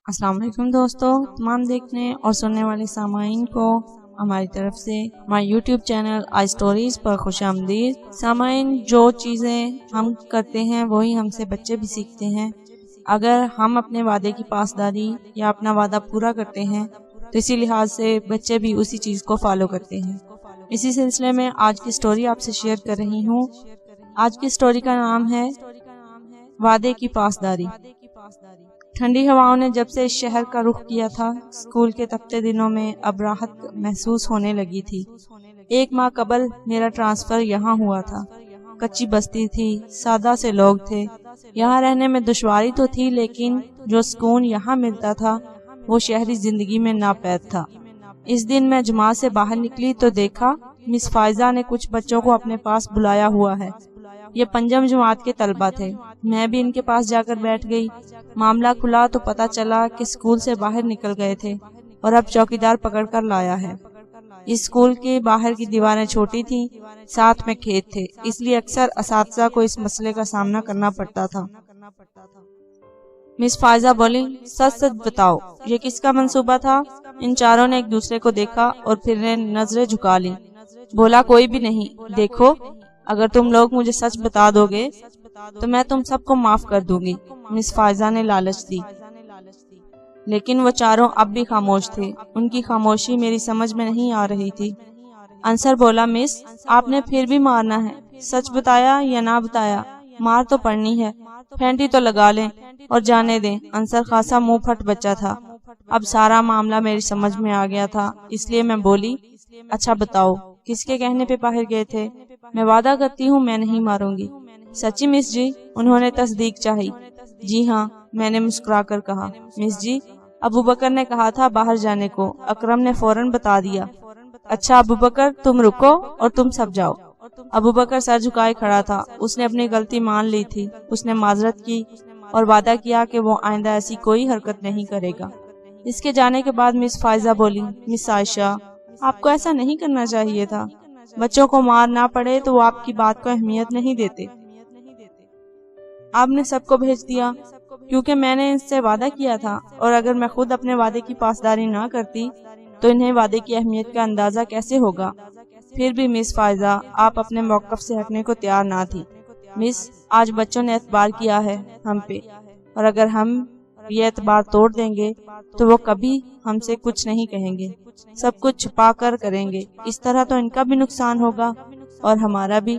السلام علیکم دوستو، تمام دیکھنے اور سننے والے سامعین کو ہماری طرف سے ہمارے یوٹیوب چینل آئی سٹوریز پر خوش آمدید۔ سامعین، جو چیزیں ہم کرتے ہیں وہی ہم سے بچے بھی سیکھتے ہیں۔ اگر ہم اپنے وعدے کی پاسداری یا اپنا وعدہ پورا کرتے ہیں تو اسی لحاظ سے بچے بھی اسی چیز کو فالو کرتے ہیں۔ اسی سلسلے میں آج کی سٹوری آپ سے شیئر کر رہی ہوں۔ آج کی سٹوری کا نام ہے وعدے کی پاسداری۔ ٹھنڈی ہواؤں نے جب سے اس شہر کا رخ کیا تھا، اسکول کے تپتے دنوں میں اب راحت محسوس ہونے لگی تھی۔ 1 ماہ قبل میرا ٹرانسفر یہاں ہوا تھا۔ کچی بستی تھی، سادہ سے لوگ تھے۔ یہاں رہنے میں دشواری تو تھی، لیکن جو سکون یہاں ملتا تھا وہ شہری زندگی میں ناپید تھا۔ اس دن میں جماعت سے باہر نکلی تو دیکھا مس فائزہ نے کچھ بچوں کو اپنے پاس بلایا ہوا ہے۔ یہ 5 جماعت کے طلبہ تھے۔ میں بھی ان کے پاس جا کر بیٹھ گئی۔ معاملہ کھلا تو پتہ چلا کہ اسکول سے باہر نکل گئے تھے اور اب چوکیدار پکڑ کر لایا ہے۔ اس اسکول کے باہر کی دیواریں چھوٹی تھیں، ساتھ میں کھیت تھے، اس لیے اکثر اساتذہ کو اس مسئلے کا سامنا کرنا پڑتا تھا۔ مس فائزہ بولی، سچ بتاؤ، یہ کس کا منصوبہ تھا؟ ان چاروں نے ایک دوسرے کو دیکھا اور پھر نظریں جھکا لی۔ بولا، کوئی بھی نہیں۔ دیکھو، اگر تم لوگ مجھے سچ بتا دو گے تو میں تم سب کو معاف کر دوں گی۔ مس فائزہ نے لالچ دی، لیکن وہ چاروں اب بھی خاموش تھے۔ ان کی خاموشی میری سمجھ میں نہیں آ رہی تھی۔ انصر بولا، مس، آپ نے پھر بھی مارنا ہے، سچ بتایا یا نہ بتایا، مار تو پڑنی ہے، پھینٹی تو لگا لیں اور جانے دیں۔ انصر خاصا منہ پھٹ بچہ تھا۔ اب سارا معاملہ میری سمجھ میں آ گیا تھا، اس لیے میں بولی، اچھا بتاؤ، کس کے کہنے پہ باہر گئے تھے؟ میں وعدہ کرتی ہوں میں نہیں ماروں گی۔ سچی مس جی؟ انہوں نے تصدیق چاہی۔ جی ہاں، میں نے مسکرا کر کہا۔ مس جی، ابو بکر نے کہا تھا باہر جانے کو، اکرم نے فوراً بتا دیا۔ اچھا ابو بکر، تم رکو اور تم سب جاؤ۔ ابو بکر سر جھکائے کھڑا تھا۔ اس نے اپنی غلطی مان لی تھی۔ اس نے معذرت کی اور وعدہ کیا کہ وہ آئندہ ایسی کوئی حرکت نہیں کرے گا۔ اس کے جانے کے بعد مس فائزہ بولی، مس عائشہ، آپ کو ایسا نہیں کرنا چاہیے تھا۔ بچوں کو مار نہ پڑے تو وہ آپ کی بات کو اہمیت نہیں دیتے۔ آپ نے سب کو بھیج دیا کیونکہ میں نے ان سے وعدہ کیا تھا، اور اگر میں خود اپنے وعدے کی پاسداری نہ کرتی تو انہیں وعدے کی اہمیت کا اندازہ کیسے ہوگا؟ پھر بھی مس فائزہ، آپ اپنے موقف سے ہٹنے کو تیار نہ تھی۔ مس، آج بچوں نے اعتبار کیا ہے ہم پہ، اور اگر ہم یہ اعتبار توڑ دیں گے تو وہ کبھی ہم سے کچھ نہیں کہیں گے، سب کچھ چھپا کر کریں گے۔ اس طرح تو ان کا بھی نقصان ہوگا اور ہمارا بھی۔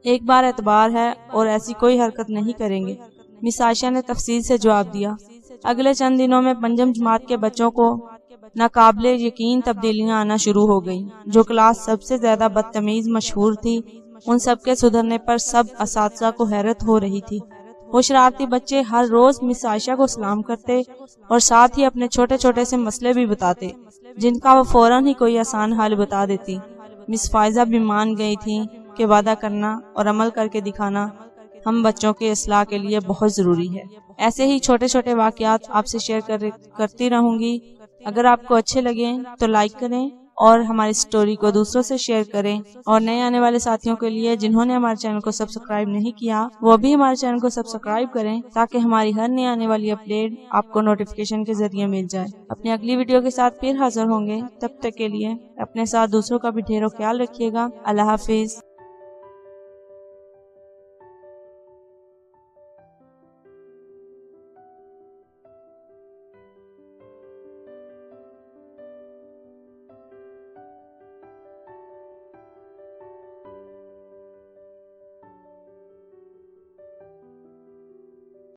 ایک بار اعتبار ہے اور ایسی کوئی حرکت نہیں کریں گے، مس عائشہ نے تفصیل سے جواب دیا۔ اگلے چند دنوں میں 5 جماعت کے بچوں کو ناقابل یقین تبدیلیاں آنا شروع ہو گئیں۔ جو کلاس سب سے زیادہ بدتمیز مشہور تھی، ان سب کے سدھرنے پر سب اساتذہ کو حیرت ہو رہی تھی۔ وہ شرارتی بچے ہر روز مس عائشہ کو سلام کرتے اور ساتھ ہی اپنے چھوٹے چھوٹے سے مسئلے بھی بتاتے، جن کا وہ فوراً ہی کوئی آسان حل بتا دیتی۔ مس فائزہ بھی مان گئی تھی کہ وعدہ کرنا اور عمل کر کے دکھانا ہم بچوں کے اصلاح کے لیے بہت ضروری ہے۔ ایسے ہی چھوٹے چھوٹے واقعات آپ سے شیئر کرتی رہوں گی۔ اگر آپ کو اچھے لگیں تو لائک کریں اور ہماری سٹوری کو دوسروں سے شیئر کریں، اور نئے آنے والے ساتھیوں کے لیے جنہوں نے ہمارے چینل کو سبسکرائب نہیں کیا وہ بھی ہمارے چینل کو سبسکرائب کریں، تاکہ ہماری ہر نئے آنے والی اپڈیٹ آپ کو نوٹیفیکیشن کے ذریعے مل جائے۔ اپنی اگلی ویڈیو کے ساتھ پھر حاضر ہوں گے، تب تک کے لیے اپنے ساتھ دوسروں کا بھی ڈھیروں خیال رکھیے گا۔ اللہ حافظ۔